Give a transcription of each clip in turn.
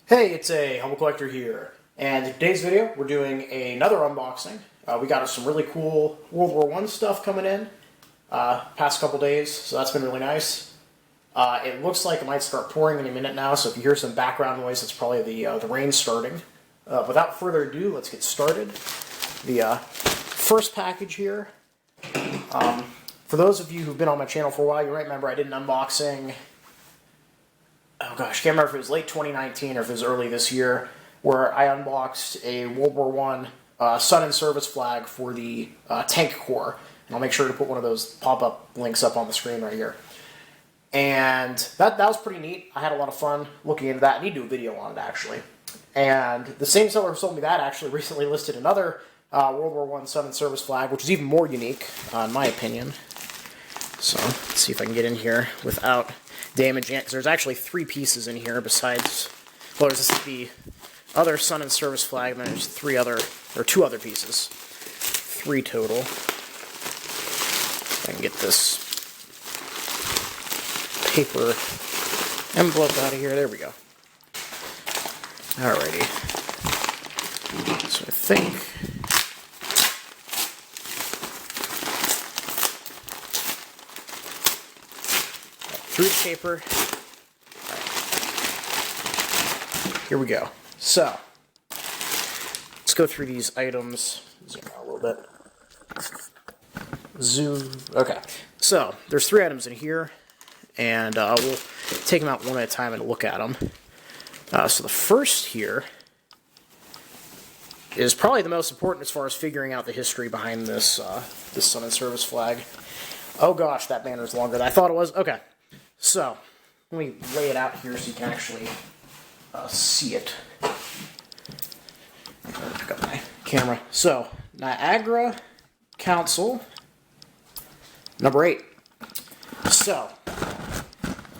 Hey, it's a Humble Collector here, and in today's video we're doing another unboxing. We got some really cool World War I stuff coming in past couple days, so that's been really nice. It looks like it might start pouring any minute now, so if you hear some background noise, it's probably the rain starting. Without further ado, let's get started. The first package here, for those of you who've been on my channel for a while, you might remember I did an unboxing. Oh gosh, can't remember if it was late 2019 or if it was early this year, where I unboxed a World War I Sun and Service flag for the Tank Corps. And I'll make sure to put one of those pop-up links up on the screen right here. And that was pretty neat. I had a lot of fun looking into that. I need to do a video on it, actually. And the same seller who sold me that actually recently listed another World War I Sun and Service flag, which is even more unique, in my opinion. So, let's see if I can get in here without damaging it, because there's actually 3 pieces in here besides, well, there's the other Sun and Service flag, and then there's 2 other pieces. 3 total. If I can get this paper envelope out of here. There we go. Alrighty. So I think through the paper. Right. Here we go. So, let's go through these items. Zoom out a little bit. Zoom. Okay. So, there's 3 items in here, and we'll take them out one at a time and look at them. So the first here is probably the most important as far as figuring out the history behind this this Sun and Service flag. Oh gosh, that banner's longer than I thought it was. Okay. So, let me lay it out here so you can actually see it. Pick up my camera. So, Niagara Council, number 8. So,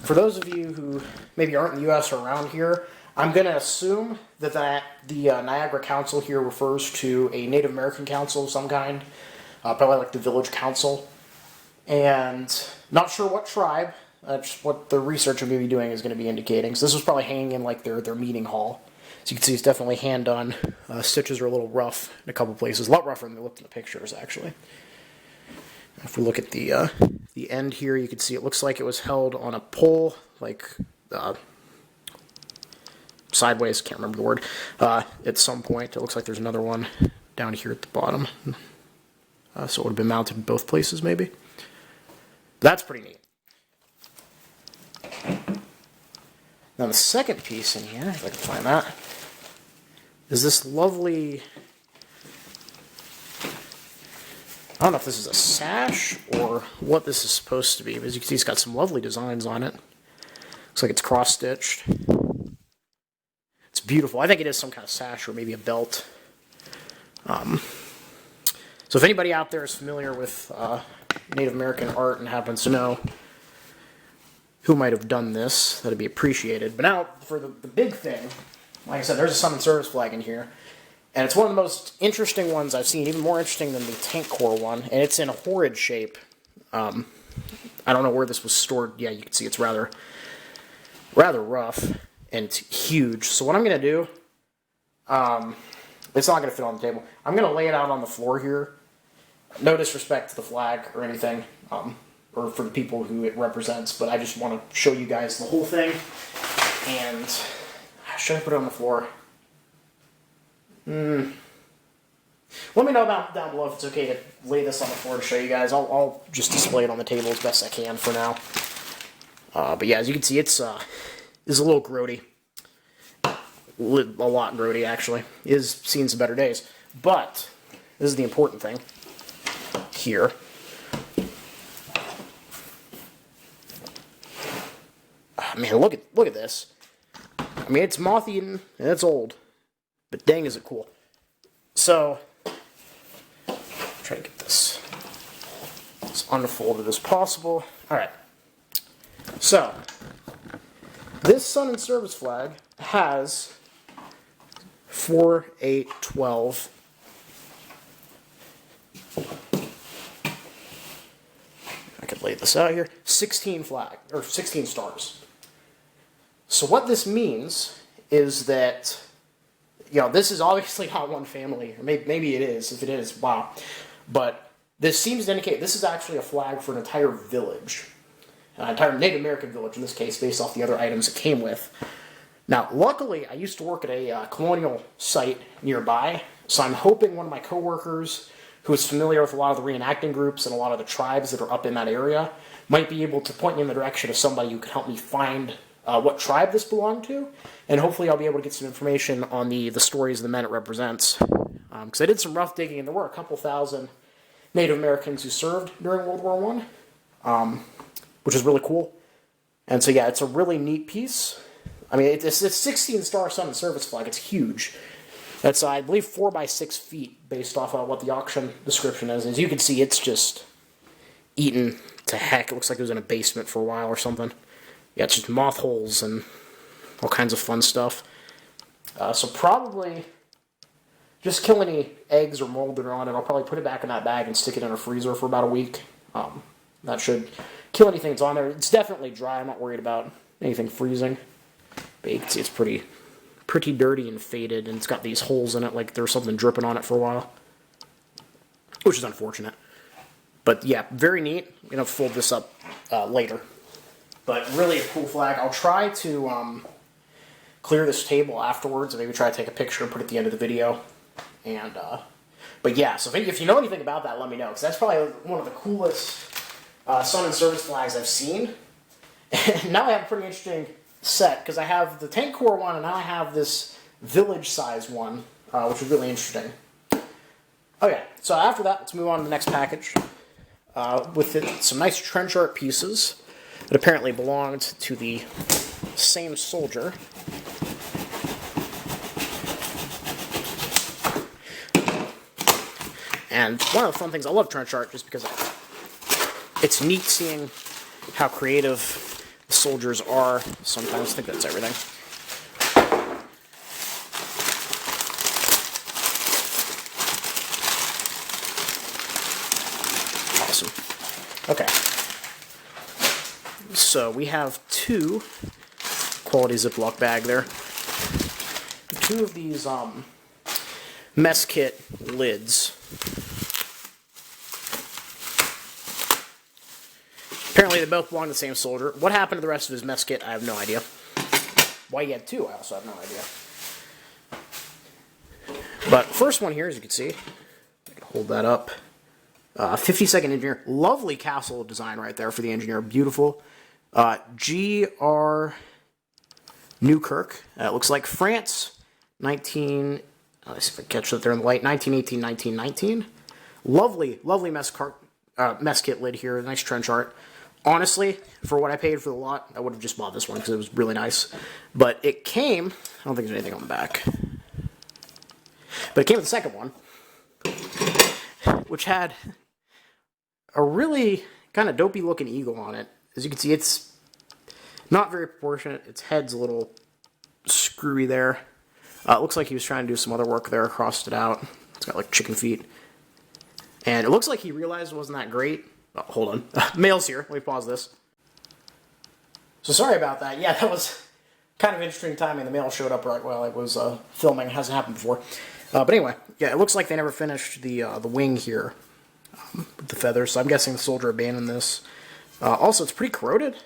for those of you who maybe aren't in the U.S. or around here, I'm going to assume that the Niagara Council here refers to a Native American council of some kind, probably like the Village Council, and not sure what tribe. That's what the research I'm going to be doing is going to be indicating. So this was probably hanging in like their meeting hall. So you can see it's definitely hand done. Stitches are a little rough in a couple places. A lot rougher than they looked in the pictures, actually. If we look at the end here, you can see it looks like it was held on a pole, like sideways, can't remember the word, at some point. It looks like there's another one down here at the bottom. So it would have been mounted in both places, maybe. That's pretty neat. Now the second piece in here, if I can find that, is this lovely, I don't know if this is a sash or what this is supposed to be, but as you can see it's got some lovely designs on it. Looks like it's cross-stitched. It's beautiful. I think it is some kind of sash or maybe a belt. So if anybody out there is familiar with Native American art and happens to know who might have done this, that'd be appreciated. But now, for the big thing, like I said, there's a Sun and Service flag in here, and it's one of the most interesting ones I've seen, even more interesting than the Tank Corps one, and it's in a horrid shape. I don't know where this was stored. Yeah, you can see it's rather rough, and it's huge. So what I'm going to do, it's not going to fit on the table. I'm going to lay it out on the floor here. No disrespect to the flag or anything, or for the people who it represents, but I just want to show you guys the whole thing. And should I put it on the floor? Let me know down below if it's okay to lay this on the floor to show you guys. I'll just display it on the table as best I can for now. But yeah, as you can see, it's a little grody. A lot grody, actually. It has seen some better days. But this is the important thing here. Man, look at this. I mean, it's moth-eaten, and it's old. But dang, is it cool. So, try to get this as unfolded as possible. Alright. So, this Sun and Service flag has 4, 8, 12. I could lay this out here. 16 stars. So what this means is that, you know, this is obviously not one family. Or maybe it is. If it is, wow. But this seems to indicate this is actually a flag for an entire village. An entire Native American village, in this case, based off the other items it came with. Now, luckily, I used to work at a colonial site nearby, so I'm hoping one of my coworkers who is familiar with a lot of the reenacting groups and a lot of the tribes that are up in that area might be able to point me in the direction of somebody who could help me find what tribe this belonged to, and hopefully I'll be able to get some information on the stories of the men it represents. Because I did some rough digging, and there were a couple thousand Native Americans who served during World War I, which is really cool. And so, yeah, it's a really neat piece. I mean, it's 16-star Sun and Service flag. It's huge. That's, I believe, 4 by 6 feet, based off of what the auction description is. As you can see, it's just eaten to heck. It looks like it was in a basement for a while or something. Yeah, it's just moth holes and all kinds of fun stuff. So probably just kill any eggs or mold that are on it. I'll probably put it back in that bag and stick it in a freezer for about a week. That should kill anything that's on there. It's definitely dry. I'm not worried about anything freezing. But you can see it's pretty dirty and faded, and it's got these holes in it like there was something dripping on it for a while, which is unfortunate. But yeah, very neat. I'm going to fold this up later. But really a cool flag. I'll try to clear this table afterwards and maybe try to take a picture and put it at the end of the video. And but yeah, so if you know anything about that, let me know, because that's probably one of the coolest Sun and Service flags I've seen. And now I have a pretty interesting set, because I have the Tank Corps one, and now I have this village size one, which is really interesting. Okay, so after that, let's move on to the next package. With it, some nice trench art pieces that apparently belonged to the same soldier. And one of the fun things, I love trench art just because it's neat seeing how creative the soldiers are. Sometimes I think that's everything. Awesome. Okay. So we have 2 quality Ziploc bag there. 2 of these mess kit lids. Apparently they both belong to the same soldier. What happened to the rest of his mess kit, I have no idea. Why he had 2, I also have no idea. But first one here, as you can see, I can hold that up. 52nd Engineer. Lovely castle design right there for the engineer. Beautiful. G.R. Newkirk. It looks like France. Let's see if I can catch that there in the light. 1918, 1919. Lovely mess kit lid here. Nice trench art. Honestly, for what I paid for the lot, I would have just bought this one because it was really nice. But it came, I don't think there's anything on the back, but it came with the second one, which had a really kind of dopey looking eagle on it. As you can see, it's not very proportionate. Its head's a little screwy there. It looks like he was trying to do some other work there, crossed it out. It's got like chicken feet. And it looks like he realized it wasn't that great. Oh, hold on. Mail's here. Let me pause this. So sorry about that. Yeah, that was kind of interesting timing. The mail showed up right while I was filming. It hasn't happened before. But anyway, yeah, it looks like they never finished the wing here with the feathers. So I'm guessing the soldier abandoned this. Also, it's pretty corroded,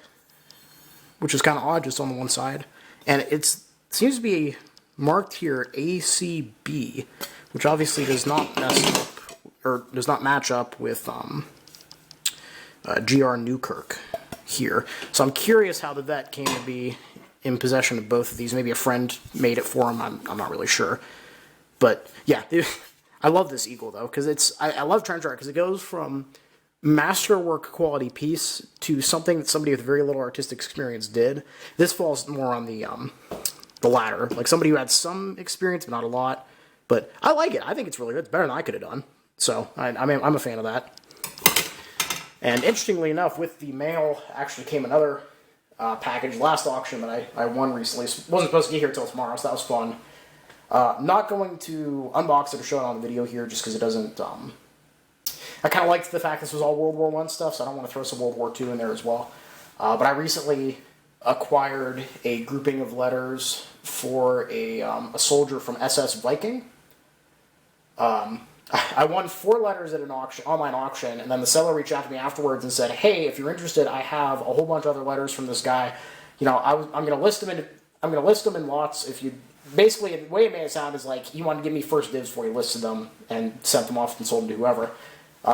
which is kind of odd just on the one side. And it seems to be marked here ACB, which obviously does not match up with G.R. Newkirk here. So I'm curious how the vet came to be in possession of both of these. Maybe a friend made it for him. I'm not really sure. But yeah, I love this eagle though, because I love trench art because it goes from masterwork quality piece to something that somebody with very little artistic experience did. This falls more on the latter, like somebody who had some experience but not a lot. But I like it. I think it's really good. It's better than I could have done. So I'm a fan of that. And interestingly enough, with the mail actually came another package. Last auction that I won recently. Wasn't supposed to get here until tomorrow, so that was fun. Not going to unbox it or show it on the video here just because it doesn't... I kind of liked the fact this was all World War I stuff, so I don't want to throw some World War II in there as well. But I recently acquired a grouping of letters for a soldier from SS Viking. I won 4 letters at an online auction, and then the seller reached out to me afterwards and said, "Hey, if you're interested, I have a whole bunch of other letters from this guy. You know, I'm going to list them in lots. If you basically, the way it made it sound is like he wanted to give me first dibs before he listed them and sent them off and sold them to whoever.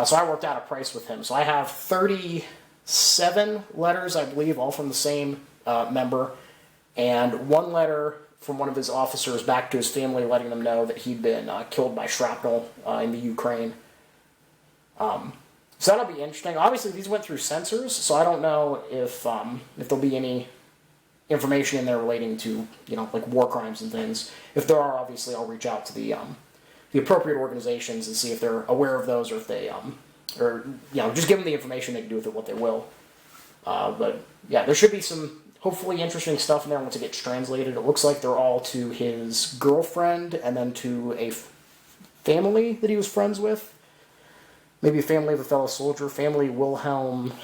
So I worked out a price with him. So I have 37 letters, I believe, all from the same member, and 1 letter from one of his officers back to his family, letting them know that he'd been killed by shrapnel in the Ukraine. So that'll be interesting. Obviously, these went through censors, so I don't know if there'll be any information in there relating to, you know, like war crimes and things. If there are, obviously, I'll reach out to the appropriate organizations and see if they're aware of those, or if they, or, you know, just give them the information. They can do with it what they will. But yeah, there should be some hopefully interesting stuff in there once it gets translated. It looks like they're all to his girlfriend and then to a family that he was friends with. Maybe a family of a fellow soldier. Family Wilhelm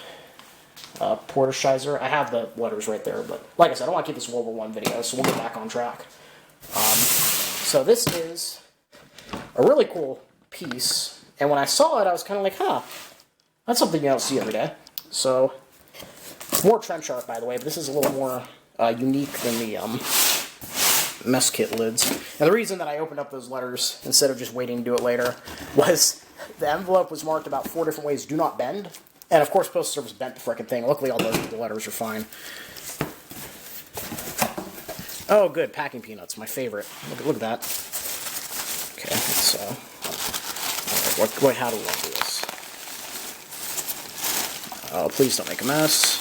Portescheiser. I have the letters right there, but like I said, I don't want to keep this World War I video, so we'll get back on track. So this is a really cool piece, and when I saw it, I was kind of like, huh, that's something you don't see every day. So, more trench art, by the way, but this is a little more unique than the mess kit lids. And the reason that I opened up those letters instead of just waiting to do it later was the envelope was marked about 4 different ways, do not bend. And of course, Postal Service bent the frickin' thing. Luckily, all the letters are fine. Oh, good, packing peanuts, my favorite. Look at that. Okay, so how do we want to do this? Oh, please don't make a mess.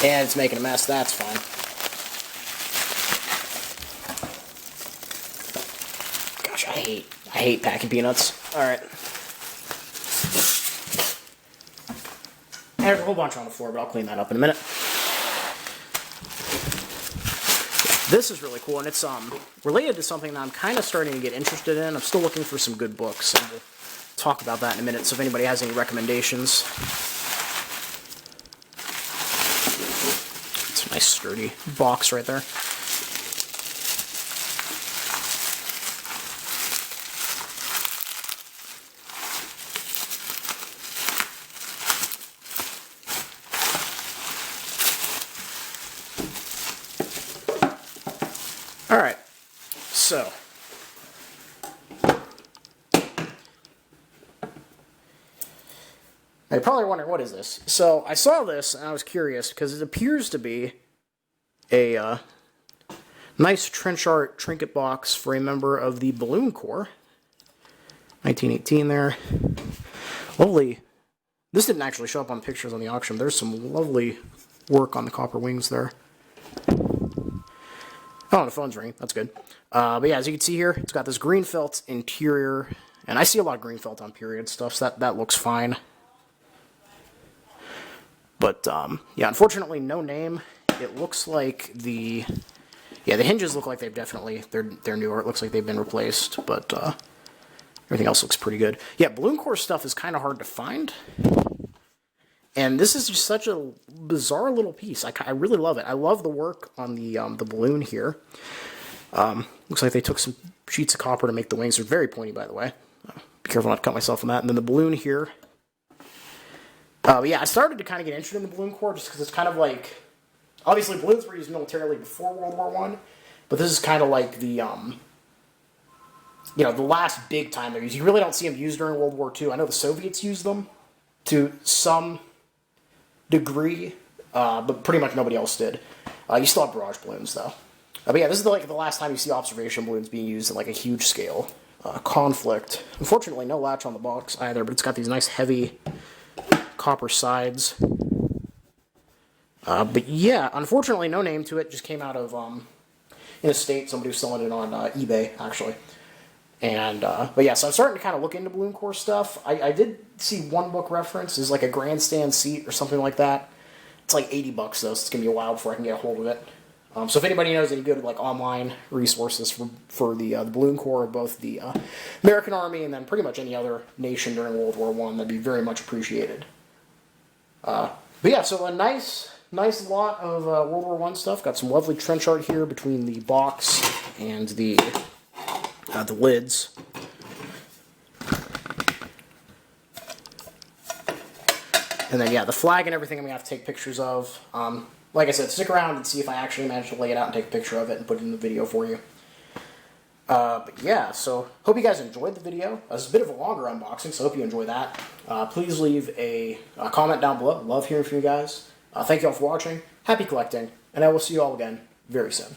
And it's making a mess, that's fine. Gosh, I hate packing peanuts. Alright. There's a whole bunch on the floor, but I'll clean that up in a minute. This is really cool, and it's related to something that I'm kind of starting to get interested in. I'm still looking for some good books, and we'll talk about that in a minute, so if anybody has any recommendations. It's a nice sturdy box right there. Alright, so now you're probably wondering, what is this? So I saw this and I was curious because it appears to be a nice trench art trinket box for a member of the Balloon Corps. 1918 there. Lovely. This didn't actually show up on pictures on the auction. There's some lovely work on the copper wings there. Oh, the phone's ringing. That's good. But yeah, as you can see here, it's got this green felt interior. And I see a lot of green felt on period stuff, so that looks fine. But, yeah, unfortunately, no name. It looks like the hinges look like they've definitely, they're newer. It looks like they've been replaced, but everything else looks pretty good. Yeah, Balloon Corps stuff is kind of hard to find. And this is just such a bizarre little piece. I really love it. I love the work on the balloon here. Looks like they took some sheets of copper to make the wings. They're very pointy, by the way. Be careful not to cut myself on that. And then the balloon here. But yeah, I started to kind of get interested in the Balloon Corps just because it's kind of like... Obviously, balloons were used militarily before World War I. But this is kind of like the... you know, the last big time they're used. You really don't see them used during World War II. I know the Soviets used them to some degree, but pretty much nobody else did. You still have barrage balloons, though. But yeah, this is like the last time you see observation balloons being used at like a huge scale. Conflict. Unfortunately, no latch on the box either, but it's got these nice heavy copper sides. But yeah, unfortunately, no name to it. Just came out of in a state. Somebody was selling it on eBay, actually. And, but yeah, so I'm starting to kind of look into Balloon Corps stuff. I did see one book reference is like a grandstand seat or something like that. It's like $80 though, so it's going to be a while before I can get a hold of it. So if anybody knows any good like online resources for the Balloon Corps, both the American Army and then pretty much any other nation during World War I, that'd be very much appreciated. But yeah, so a nice lot of World War I stuff. Got some lovely trench art here between the box and the lids. And then, yeah, the flag and everything I'm going to have to take pictures of. Like I said, stick around and see if I actually manage to lay it out and take a picture of it and put it in the video for you. But yeah, so hope you guys enjoyed the video. It's a bit of a longer unboxing, so I hope you enjoy that. Please leave a comment down below. Love hearing from you guys. Thank you all for watching. Happy collecting. And I will see you all again very soon.